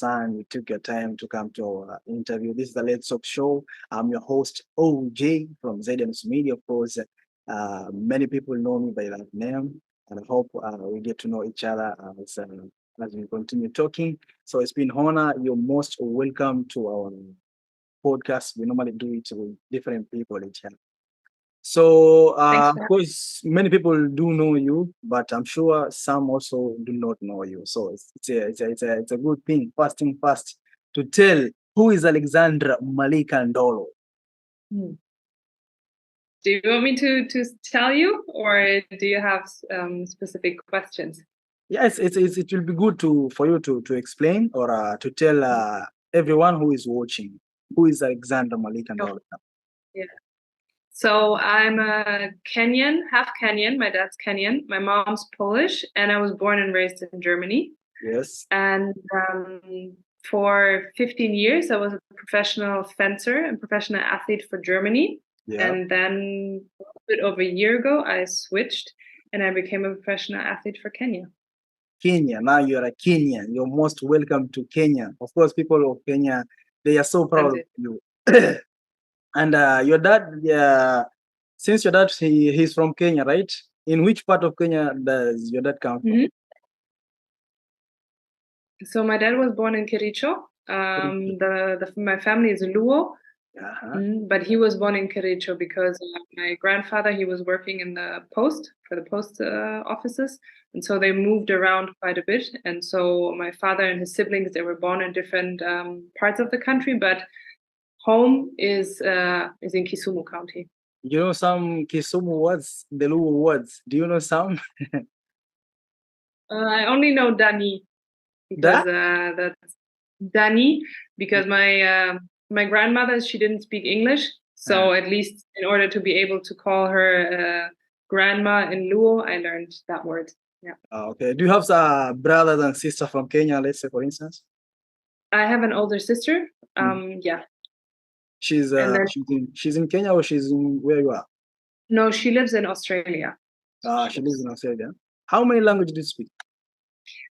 and you took your time to come to our interview. This is the Let's Talk show. I'm your host, OJ from ZM's Media. Of course, many people know me by that name, and I hope we get to know each other as we continue talking. So it's been honor. You're most welcome to our podcast. We normally do it with different people each other. So, Thanks of for course, many people do know you, but I'm sure some also do not know you. So it's a good thing. First thing first, to tell who is Alexandra Malika Ndolo. Hmm. Do you want me to tell you, or do you have specific questions? Yes, it will be good for you to explain or to tell everyone who is watching who is Alexandra Malika Sure. Ndolo. Yeah. So I'm a Kenyan, half Kenyan. My dad's Kenyan. My mom's Polish, and I was born and raised in Germany. Yes. And for 15 years, I was a professional fencer and professional athlete for Germany. Yeah. And then a bit over a year ago, I switched and I became a professional athlete for Kenya. Kenya. Now you're a Kenyan. You're most welcome to Kenya. Of course, people of Kenya, they are so proud of you. And your dad, since your dad he's from Kenya, right? In which part of Kenya does your dad come from? So my dad was born in Kericho. My family is Luo, but he was born in Kericho because my grandfather, he was working in the post for the post offices, and so they moved around quite a bit. And so my father and his siblings, they were born in different parts of the country, but home is in Kisumu County. You know some Kisumu words, the Luo words. Do you know some? I only know Dani because that's Dani because my grandmother, she didn't speak English, so at least in order to be able to call her grandma in Luo, I learned that word. Yeah. Okay. Do you have brothers and sisters from Kenya? Let's say, for instance. I have an older sister. Yeah. She's in Kenya or she's in where you are? No, she lives in Australia. She lives in Australia. How many languages do you speak?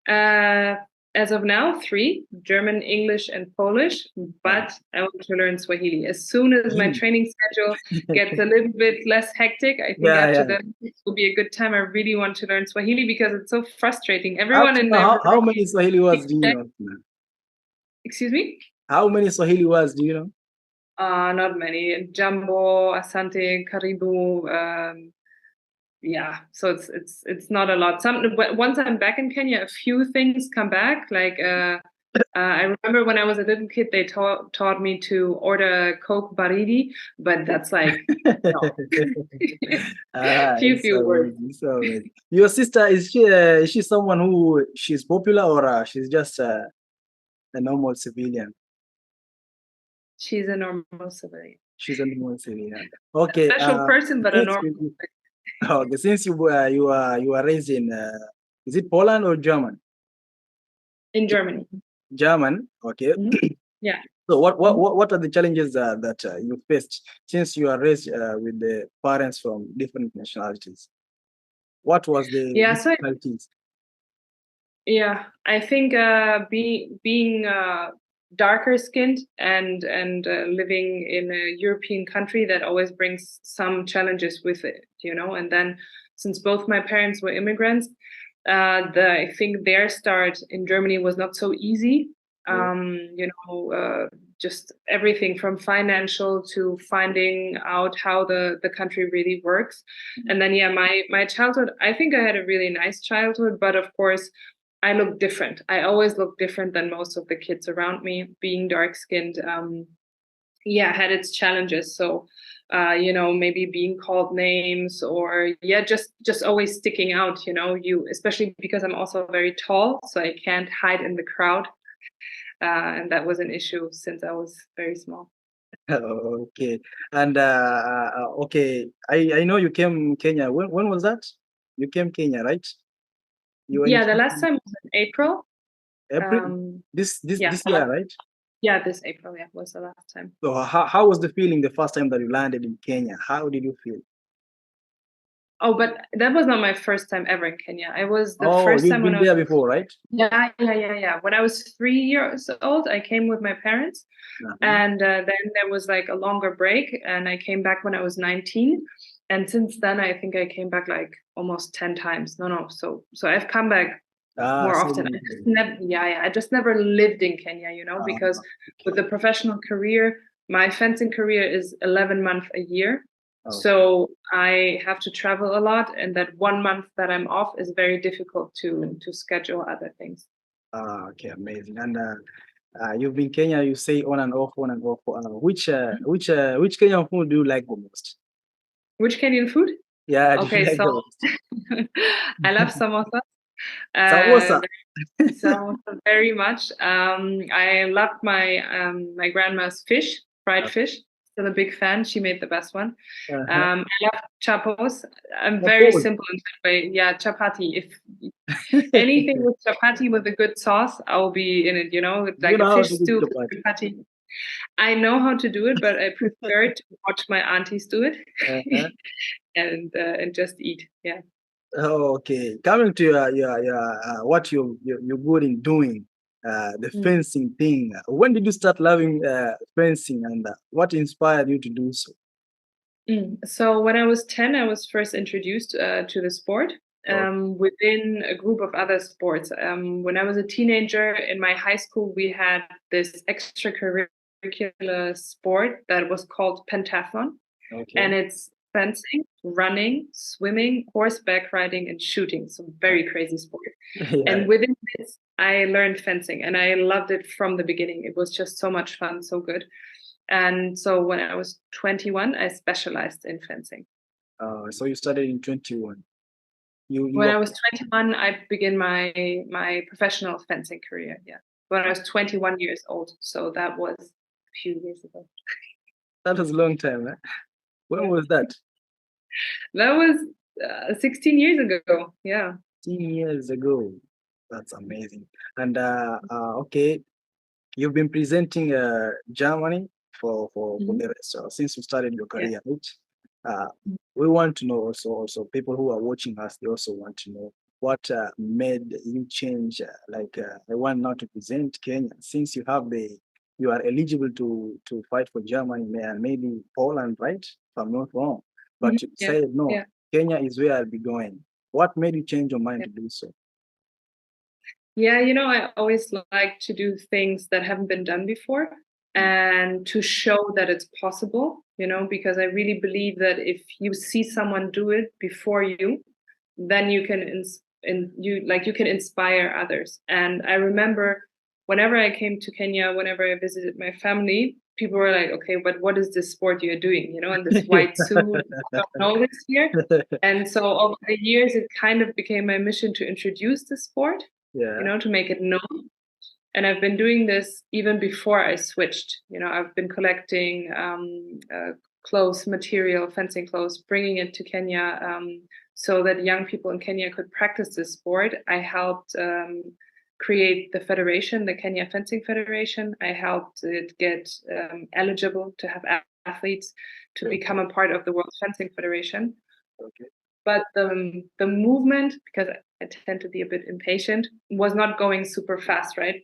As of now, 3: German, English, and Polish. But I want to learn Swahili. As soon as my training schedule gets a little bit less hectic, I think after that it will be a good time. I really want to learn Swahili because it's so frustrating. Everyone in there. How many Swahili words do you know? Excuse me? How many Swahili words do you know? Not many. Jambo, Asante, Karibu. Yeah, so it's not a lot. Once I'm back in Kenya, a few things come back. Like I remember when I was a little kid, they taught me to order Coke baridi, but that's like few words. Your sister, is she someone who she's popular or she's just a normal civilian? She's a normal civilian. She's a normal civilian. Okay. A special person, but a normal. Okay, since you are raised in is it Poland or German? In Germany. German, okay. Yeah. So what are the challenges that you faced since you are raised with the parents from different nationalities? What was the difficulties? I think being darker skinned and living in a European country, that always brings some challenges with it, and then since both my parents were immigrants, I think their start in Germany was not so easy. Just everything from financial to finding out how the country really works. And then my childhood, I think I had a really nice childhood, but of course I look different. I always look different than most of the kids around me. Being dark-skinned, had its challenges. So, maybe being called names or just always sticking out. Especially because I'm also very tall, so I can't hide in the crowd, and that was an issue since I was very small. Okay, and okay, I know you came Kenya. When was that? You came Kenya, right? The last time was in April. April? This year, right? Yeah, this April, was the last time. So how was the feeling the first time that you landed in Kenya? How did you feel? Oh, but that was not my first time ever in Kenya. I was the Oh, first you've time when been I was, there before, right? yeah. When I was 3 years old, I came with my parents, Uh-huh. and then there was like a longer break, and I came back when I was 19. And since then, I think I came back like almost 10 times. No. So I've come back more So often. I many just times. never, yeah, I just never lived in Kenya, because with Okay. the professional career, my fencing career is 11 months a year. Okay. So I have to travel a lot, and that 1 month that I'm off is very difficult to schedule other things. Okay, amazing. And you've been Kenya, you say on and off, on and off. Which Kenyan food do you like the most? Which Kenyan food? Yeah, do you Okay, like so the most? I love samosa. Samosa. Samosa very much. I loved my grandma's fish, fried fish. Still a big fan. She made the best one. Uh-huh. I love chapos. I'm very Suppose. simple in that way. Yeah, chapati. If anything with chapati with a good sauce, I'll be in it. You Like a know how fish to do stew chapati. with chapati. I know how to do it, but I prefer to watch my aunties do it Uh-huh. and just eat. Yeah. Okay, coming to your what you're good in doing, the Mm. fencing thing. When did you start loving fencing, and what inspired you to do so? So when I was 10, I was first introduced to the sport Oh, within a group of other sports. When I was a teenager in my high school, we had this extracurricular sport that was called pentathlon, okay. and it's fencing, running, swimming, horseback riding, and shooting. So very crazy sport. Yeah. And within this, I learned fencing, and I loved it from the beginning. It was just so much fun, so good. And so when I was 21, I specialized in fencing. So you started in 21. You When are I was 21, I began my professional fencing career. Yeah. When I was 21 years old. So that was a few years ago. that was a long time. Eh? When Yeah. was that? That was 16 years ago. Yeah. 10 years ago. That's amazing. And okay, you've been presenting Germany for Mhm. the rest since you started your Yeah. career, right? Uh, we want to know also people who are watching us, they also want to know what made you change. I want now to present Kenya since you are eligible to fight for Germany and maybe Poland, right? If I'm not wrong. Mhm. But you Yeah. said no, Yeah. Kenya is where I'll be going. What made you change your mind Yeah. to do so? Yeah, I always like to do things that haven't been done before and to show that it's possible, because I really believe that if you see someone do it before you, then you can you can inspire others. And I remember whenever I came to Kenya, whenever I visited my family, people were like, "Okay, but what is this sport you're doing?" In this white suit, I don't know this here. And so over the years, it kind of became my mission to introduce the sport, Yeah. to make it known. And I've been doing this even before I switched. I've been collecting clothes material, fencing clothes, bringing it to Kenya so that young people in Kenya could practice this sport. I helped create the federation, the Kenya Fencing Federation. I helped it get eligible to have athletes to become a part of the World Fencing Federation. Okay. But the movement, because I tend to be a bit impatient, was not going super fast, right?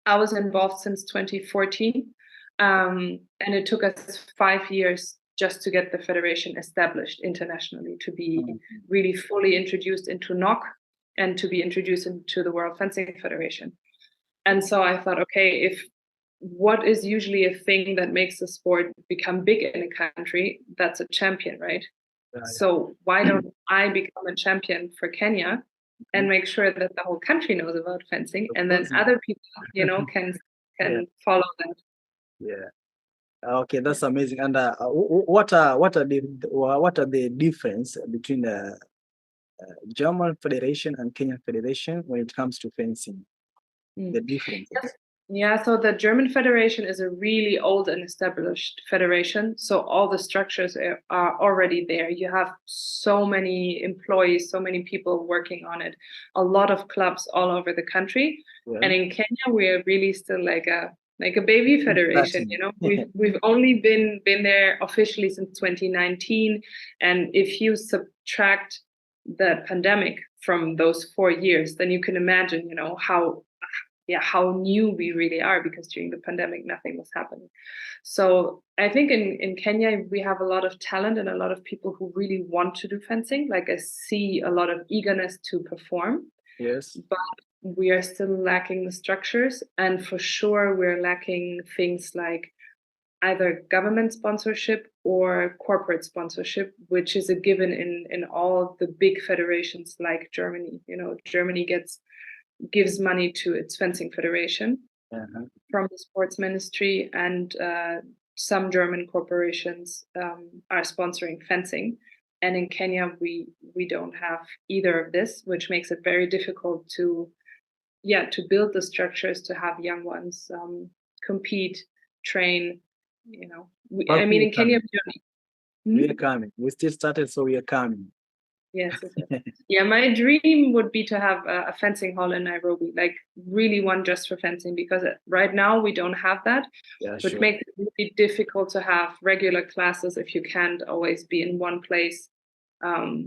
I was involved since 2014, and it took us 5 years just to get the federation established internationally, to be really fully introduced into NOC and to be introduced into the World Fencing Federation. And so I thought, okay, if what is usually a thing that makes the sport become big in a country, that's a champion, right? So why don't I become a champion for Kenya and make sure that the whole country knows about fencing, Of and then course. other people, can Yeah. follow that. Yeah. Okay, that's amazing. And what are the difference between the German Federation and Kenyan Federation when it comes to fencing? Mm. The differences. Yes. Yeah, so the German Federation is a really old and established federation. So all the structures are already there. You have so many employees, so many people working on it, a lot of clubs all over the country. Yeah. And in Kenya, we are really still like a like a baby federation. Starting. We've only been there officially since 2019, and if you subtract the pandemic from those 4 years, then you can imagine, how new we really are, because during the pandemic nothing was happening. So I think in Kenya we have a lot of talent and a lot of people who really want to do fencing. Like, I see a lot of eagerness to perform. Yes. But we are still lacking the structures, and for sure we're lacking things like either government sponsorship or corporate sponsorship, which is a given in all the big federations like Germany. Germany gives money to its fencing federation from the sports ministry, and some German corporations are sponsoring fencing. And in Kenya, we don't have either of this, which makes it very difficult to build the structures to have young ones compete, train. In Kenya, we are coming. We still started, so we are coming. Yes. Yeah, my dream would be to have a fencing hall in Nairobi, like really one just for fencing, because right now we don't have that, which makes it really difficult to have regular classes if you can't always be in one place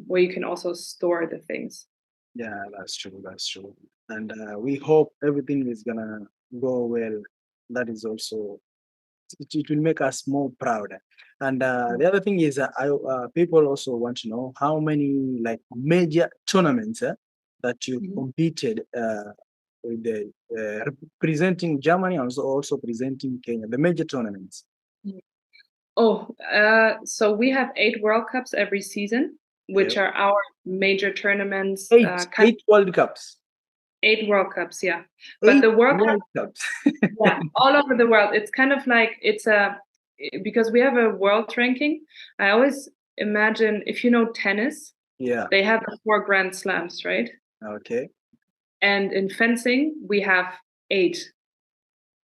where you can also store the things. Yeah, that's true. And we hope everything is gonna go well. That is also, it will make us more proud. And the other thing is, people also want to know how many like major tournaments that you competed with the representing Germany and also presenting Kenya, the major tournaments. So we have 8 World Cups every season, which are our major tournaments. 8 World Cups. 8 World Cups, yeah. But the World Cups, yeah, all over the world. It's kind of like because we have a world ranking. I always imagine, if you know tennis, they have 4 Grand Slams, right? Okay. And in fencing, we have 8.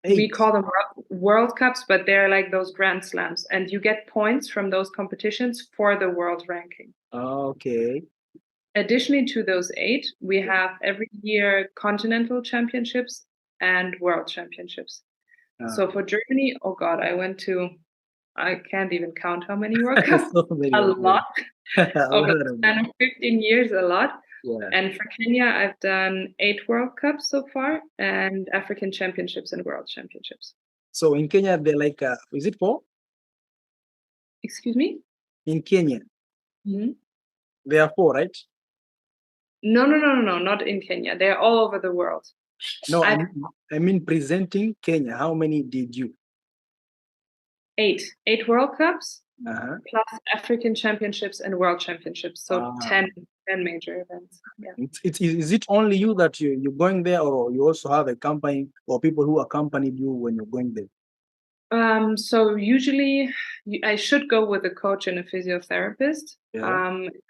We call them World Cups, but they're like those Grand Slams, and you get points from those competitions for the world ranking. Okay. Additionally to those 8, we have every year continental championships and world championships. So for Germany, oh God, I can't even count how many World Cups. A lot. Over the span of 15 years, a lot. Yeah. And for Kenya, I've done 8 World Cups so far, and African championships and world championships. So in Kenya, they're like, is it 4? Excuse me? In Kenya, there are 4, right? No, not in Kenya. They're all over the world. No, I mean presenting Kenya. How many did you? 8 World Cups, plus African championships and world championships. So 10 major events. Yeah. Is it only you that you're going there, or you also have a company or people who accompanied you when you're going there? So usually I should go with a coach and a physiotherapist.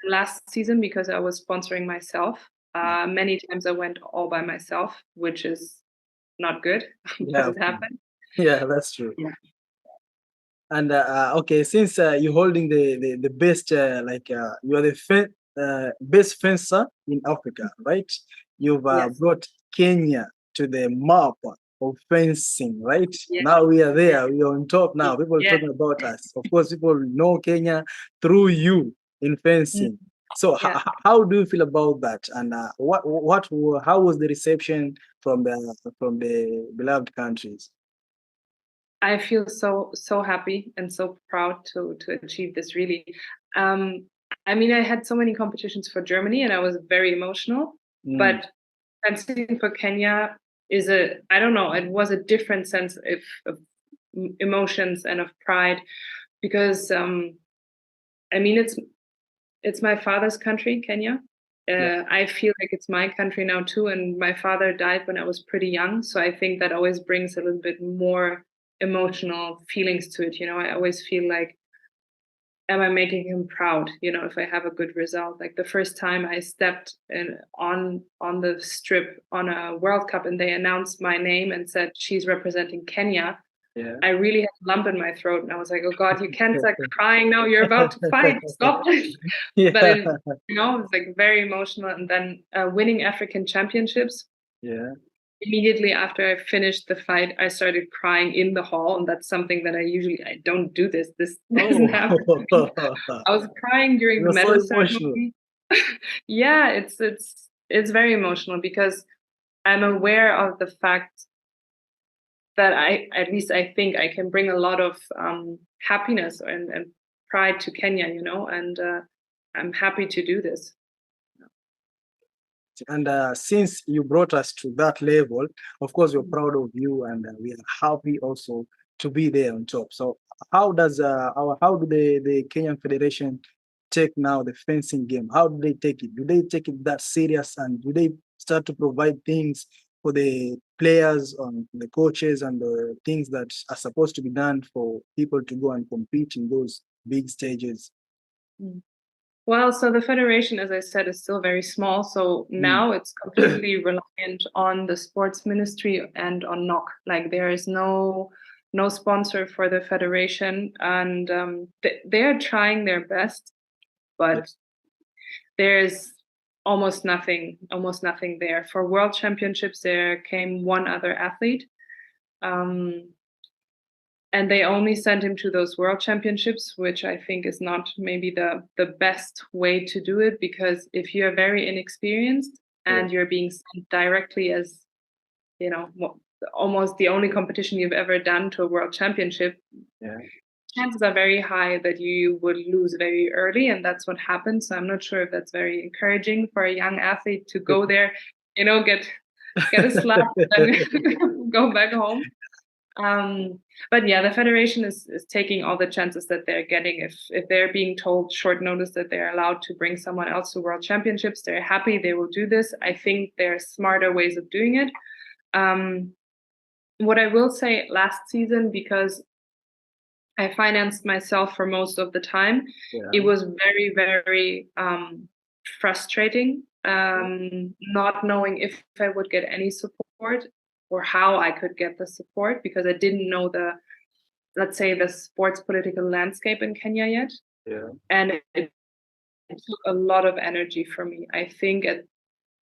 Last season, because I was sponsoring myself, many times I went all by myself, which is not good. Doesn't happen. Yeah, that's true. Yeah. And okay, since you're holding the best, you are the best fencer in Africa, right? You've brought Kenya to the map of fencing, right? Yes. Now we are there, we are on top now. People are talking about us. Of course, people know Kenya through you in fencing. So how do you feel about that? And how was the reception from the beloved countries? I feel so happy and so proud to achieve this, really. I mean, I had so many competitions for Germany and I was very emotional, but fencing for Kenya I don't know, it was a different sense of emotions and of pride, because I mean, it's my father's country, Kenya. I feel like it's my country now too, and my father died when I was pretty young, so I think that always brings a little bit more emotional feelings to it. I always feel like, am I making him proud, if I have a good result? Like the first time I stepped on the strip on a World Cup and they announced my name and said she's representing Kenya, I really had a lump in my throat, and I was like, oh God, you can't start crying now, you're about to fight, stop. But it's like very emotional. And then winning African championships, immediately after I finished the fight, I started crying in the hall, and that's something that I don't do this. This doesn't happen to me. I was crying during the You're so medal emotional. ceremony. Yeah, it's very emotional because I'm aware of the fact that at least I think I can bring a lot of happiness and pride to Kenya, and I'm happy to do this. And since you brought us to that level, of course, we're proud of you, and we are happy also to be there on top. So, how does how do the Kenyan Federation take now the fencing game? How do they take it? Do they take it that serious, and do they start to provide things for the players, the coaches, and the things that are supposed to be done for people to go and compete in those big stages? Mm. Well, so the federation, as I said, is still very small. So now it's completely reliant on the sports ministry and on NOC. Like there is no sponsor for the federation, and they are trying their best, but there's almost nothing there. For World Championships, there came one other athlete. And they only sent him to those World Championships, which I think is not maybe the best way to do it, because if you are very inexperienced and you're being sent directly as, almost the only competition you've ever done to a World Championship, chances are very high that you would lose very early, and that's what happened. So I'm not sure if that's very encouraging for a young athlete to go there, get a slap and then go back home. But yeah, the federation is taking all the chances that they're getting. If they're being told short notice that they're allowed to bring someone else to World Championships, they're happy, they will do this. I think there are smarter ways of doing it. What I will say, last season, because I financed myself for most of the time, it was very, very frustrating, not knowing if I would get any support or how I could get the support, because I didn't know let's say, the sports political landscape in Kenya yet. And it took a lot of energy from me. I think at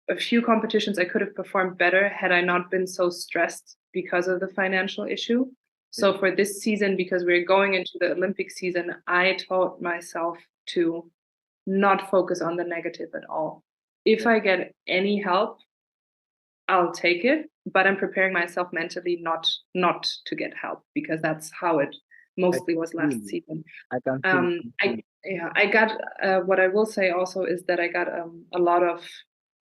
a few competitions I could have performed better had I not been so stressed because of the financial issue. So for this season, because we're going into the Olympic season, I taught myself to not focus on the negative at all. If I get any help, I'll take it, but I'm preparing myself mentally not to get help, because that's how it mostly was last season. I got what I will say also is that I got a lot of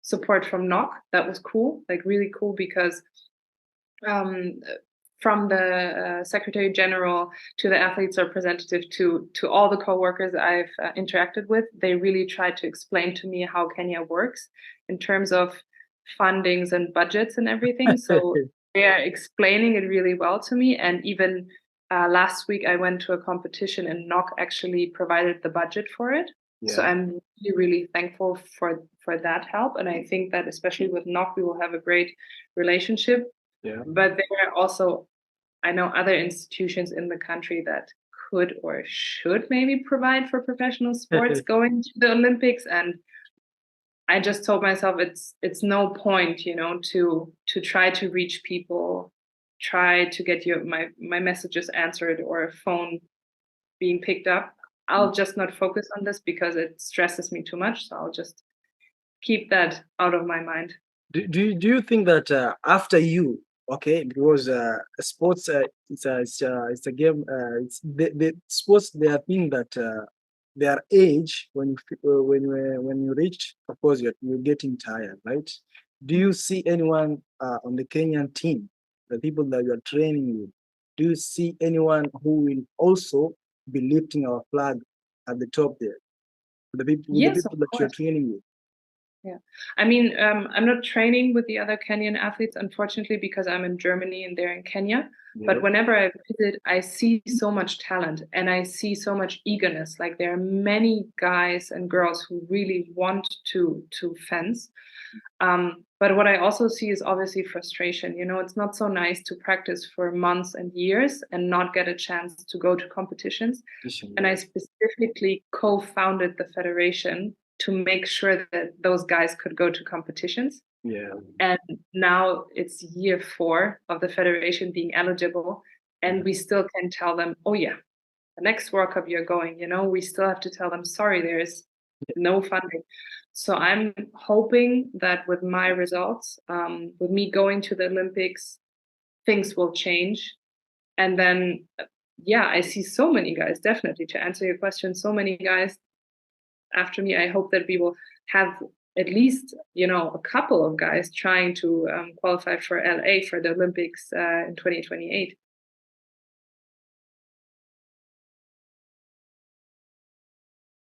support from NOC. That was cool, like really cool, because from the Secretary General to the athletes representative to all the co-workers I've interacted with, they really tried to explain to me how Kenya works in terms of fundings and budgets and everything. So they're explaining it really well to me. And even last week I went to a competition and NOC actually provided the budget for it. So I'm really, really thankful for that help. And I think that especially with NOC, we will have a great relationship. But there are also, I know, other institutions in the country that could or should maybe provide for professional sports going to the Olympics. And I just told myself it's no point, to try to reach people, try to get my messages answered or a phone being picked up. I'll just not focus on this because it stresses me too much. So I'll just keep that out of my mind. Do you think that after you, because sports it's a game, it's the sports, they are thing that their age, when you reach, of course you're getting tired, right? Do you see anyone on the Kenyan team, the people that you are training with, do you see anyone who will also be lifting our flag at the top there, the people that you're training with? Yeah, I mean, I'm not training with the other Kenyan athletes, unfortunately, because I'm in Germany and they're in Kenya. But whenever I visit, I see so much talent and I see so much eagerness. Like there are many guys and girls who really want to fence. But what I also see is obviously frustration. It's not so nice to practice for months and years and not get a chance to go to competitions. And I specifically co-founded the federation to make sure that those guys could go to competitions. Yeah. And now it's year 4 of the federation being eligible, and we still can tell them, oh yeah, the next World Cup you're going, we still have to tell them, sorry, there's no funding. So I'm hoping that with my results, with me going to the Olympics, things will change. And then, yeah, I see so many guys, definitely, to answer your question, so many guys after me. I hope that we will have at least, a couple of guys trying to qualify for LA for the Olympics in 2028.